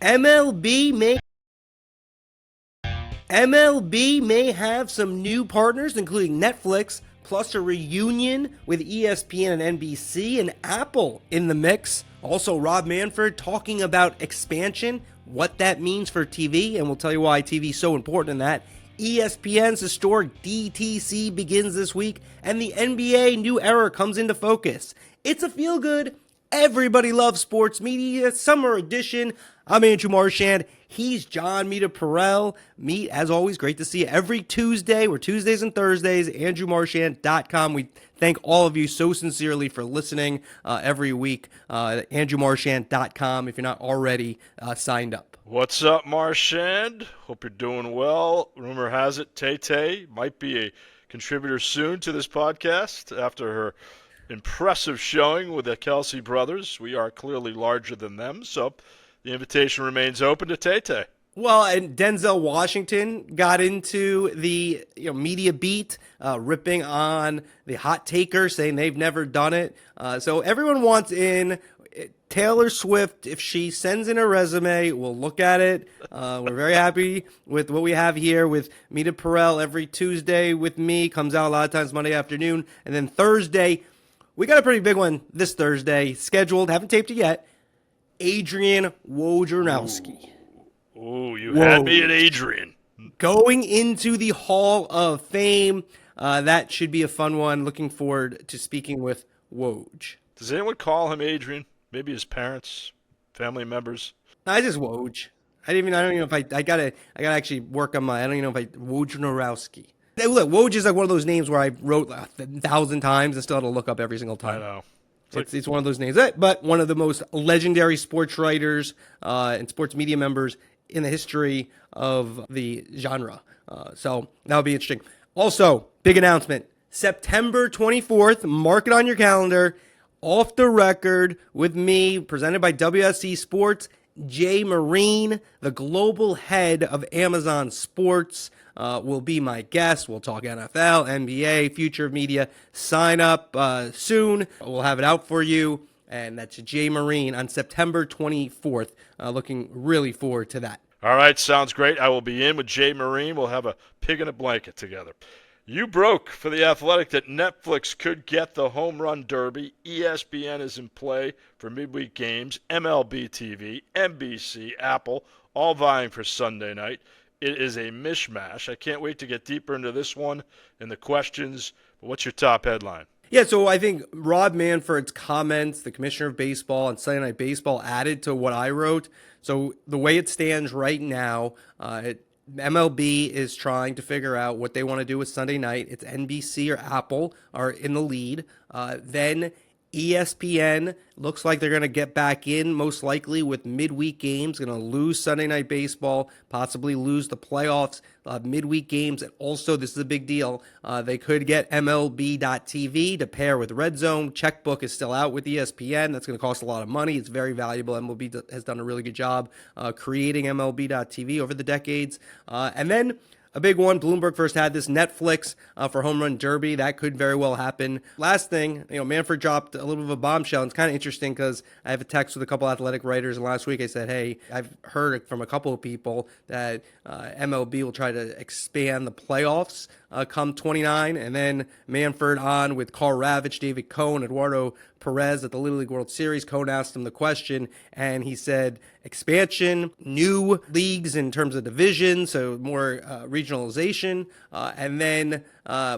MLB may MLB may have some new partners, including Netflix, plus a reunion with ESPN and NBC, and Apple in the mix. Also, Rob Manfred talking about expansion, what that means for TV, and we'll tell you why TV is so important in that. ESPN's historic DTC begins this week, and the NBA new era comes into focus. It's a feel-good, everybody loves sports media summer edition. I'm Andrew Marchand. He's John Meterparel. Meet, as always, great to see you every Tuesday. We're Tuesdays and Thursdays, andrewmarchand.com. We thank all of you so sincerely for listening every week. andrewmarchand.com if you're not already signed up. What's up, Marchand? Hope you're doing well. Rumor has it Tay might be a contributor soon to this podcast after her impressive showing with the Kelsey brothers. We are clearly larger than them, so the invitation remains open to Tay. Well, and Denzel Washington got into the media beat, ripping on the hot taker, saying they've never done it. So everyone wants in. Taylor Swift, if she sends in a resume, we'll look at it. We're very happy with what we have here with Meterparel every Tuesday with me. Comes out a lot of times Monday afternoon. And then Thursday, we got a pretty big one this Thursday scheduled. Haven't taped it yet. Adrian Wojnarowski. Oh, you had me at Adrian. Going into the Hall of Fame. That should be a fun one. Looking forward to speaking with Woj. Does anyone call him Adrian? Maybe his parents, family members. I just Woj. I don't even know if I gotta actually work on my. I don't even know if Wojnarowski. Look, Woj is like one of those names where I wrote 1,000 times and still had to look up every single time. I know. It's one of those names, but one of the most legendary sports writers and sports media members in the history of the genre. So that'll be interesting. Also, big announcement: September 24th. Mark it on your calendar. Off the Record with me, presented by WSC Sports. Jay Marine, the global head of Amazon Sports, will be my guest. We'll talk NFL, NBA, future of media. Sign up soon. We'll have it out for you. And that's Jay Marine on September 24th. Looking really forward to that. All right, sounds great. I will be in with Jay Marine. We'll have a pig in a blanket together. You broke for The Athletic that Netflix could get the Home Run Derby. ESPN is in play for midweek games. MLB TV, NBC, Apple, all vying for Sunday night. It is a mishmash. I can't wait to get deeper into this one and the questions. But what's your top headline? Yeah, so I think Rob Manfred's comments, the commissioner of baseball and Sunday Night Baseball, added to what I wrote. So the way it stands right now, MLB is trying to figure out what they want to do with Sunday night. It's NBC or Apple are in the lead. Then ESPN looks like they're going to get back in, most likely with midweek games. Going to lose Sunday Night Baseball, possibly lose the playoffs, midweek games. And also, this is a big deal, they could get MLB.TV to pair with Red Zone. Checkbook is still out with ESPN. That's going to cost a lot of money. It's very valuable. MLB has done a really good job creating MLB.TV over the decades. And then a big one, Bloomberg first had this, Netflix for Home Run Derby. That could very well happen. Last thing, Manfred dropped a little bit of a bombshell. It's kind of interesting because I have a text with a couple athletic writers, and last week I said, hey, I've heard from a couple of people that MLB will try to expand the playoffs come 29, and then Manfred on with Carl Ravitch, David Cohn, Eduardo Perez at the Little League World Series. Cohn asked him the question, and he said expansion, new leagues in terms of division, so more regionalization, and then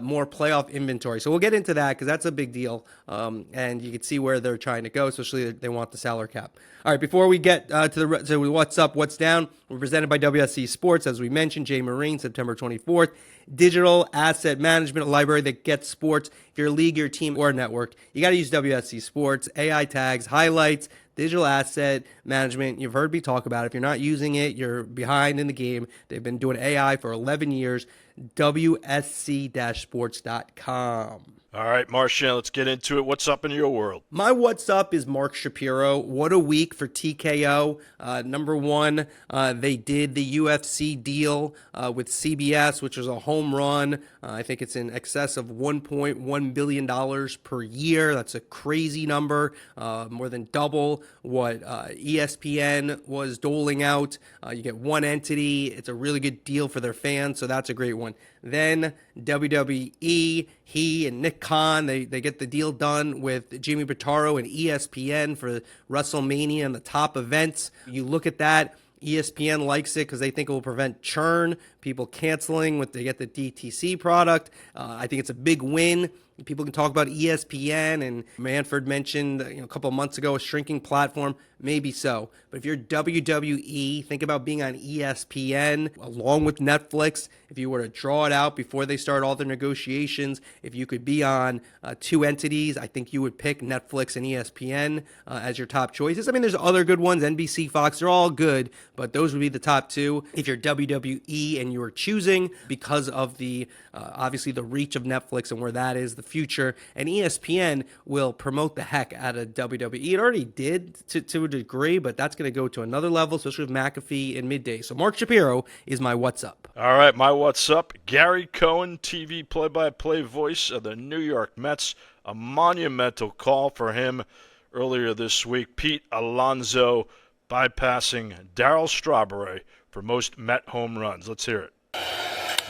more playoff inventory. So we'll get into that because that's a big deal, and you can see where they're trying to go, especially they want the salary cap. All right, before we get to what's up, what's down, we're presented by WSC Sports. As we mentioned, Jay Marine, September 24th. Digital asset management, a library that gets sports. If you're a league, your team, or a network, you got to use WSC Sports. AI tags, highlights, digital asset management. You've heard me talk about it. If you're not using it, you're behind in the game. They've been doing AI for 11 years. WSC-sports.com. All right, Marchand, let's get into it. What's up in your world? My what's up is Mark Shapiro. What a week for TKO. Number one, they did the UFC deal with CBS, which was a home run. I think it's in excess of $1.1 billion per year. That's a crazy number, more than double what ESPN was doling out. You get one entity. It's a really good deal for their fans, so that's a great one. Then WWE, he and Nick Khan, they get the deal done with Jimmy Pitaro and ESPN for WrestleMania and the top events. You look at that, ESPN likes it because they think it will prevent churn, people canceling when they get the DTC product. I think it's a big win. People can talk about ESPN, and Manfred mentioned a couple of months ago a shrinking platform. Maybe so. But if you're WWE, think about being on ESPN along with Netflix. If you were to draw it out before they start all their negotiations, if you could be on two entities, I think you would pick Netflix and ESPN as your top choices. I mean, there's other good ones, NBC, Fox, they're all good, but those would be the top two. If you're WWE and you are choosing because of the obviously the reach of Netflix and where that is, the future, and ESPN will promote the heck out of WWE. It already did to a degree, but that's going to go to another level, especially with McAfee and Midday. So Mark Shapiro is my what's up. All right, my what's up. Gary Cohen, TV play-by-play voice of the New York Mets. A monumental call for him earlier this week. Pete Alonso bypassing Darryl Strawberry for most Met home runs. Let's hear it.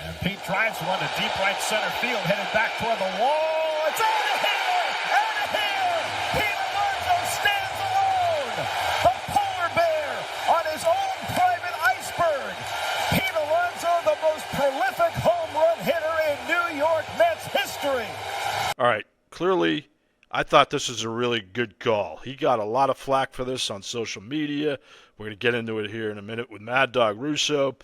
And Pete drives one to deep right center field, headed back toward the wall. It's out of here! Out of here! Pete Alonso stands alone! The polar bear on his own private iceberg! Pete Alonso, the most prolific home run hitter in New York Mets history! All right, clearly, I thought this was a really good call. He got a lot of flack for this on social media. We're going to get into it here in a minute with Mad Dog Russo.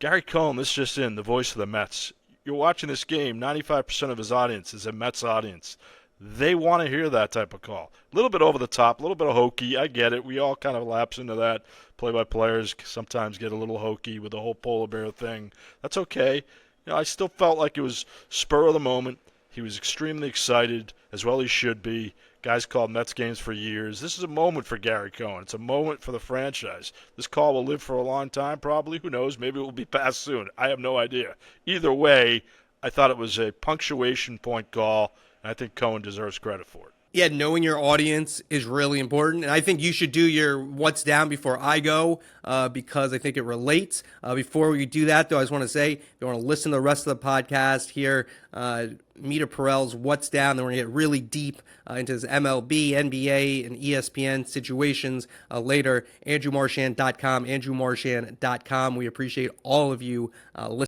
Gary Cohen, this just in, the voice of the Mets. You're watching this game, 95% of his audience is a Mets audience. They want to hear that type of call. A little bit over the top, a little bit of hokey. I get it. We all kind of lapse into that. Play-by-players sometimes get a little hokey with the whole polar bear thing. That's okay. I still felt like it was spur of the moment. He was extremely excited, as well he should be. Guys called Mets games for years. This is a moment for Gary Cohen. It's a moment for the franchise. This call will live for a long time, probably. Who knows? Maybe it will be passed soon. I have no idea. Either way, I thought it was a punctuation point call, and I think Cohen deserves credit for it. Yeah, knowing your audience is really important. And I think you should do your what's down before I go because I think it relates. Before we do that, though, I just want to say, if you want to listen to the rest of the podcast here, Meterparel's What's Down, then we're going to get really deep into his MLB, NBA, and ESPN situations later. AndrewMarchand.com, AndrewMarchand.com. We appreciate all of you listening.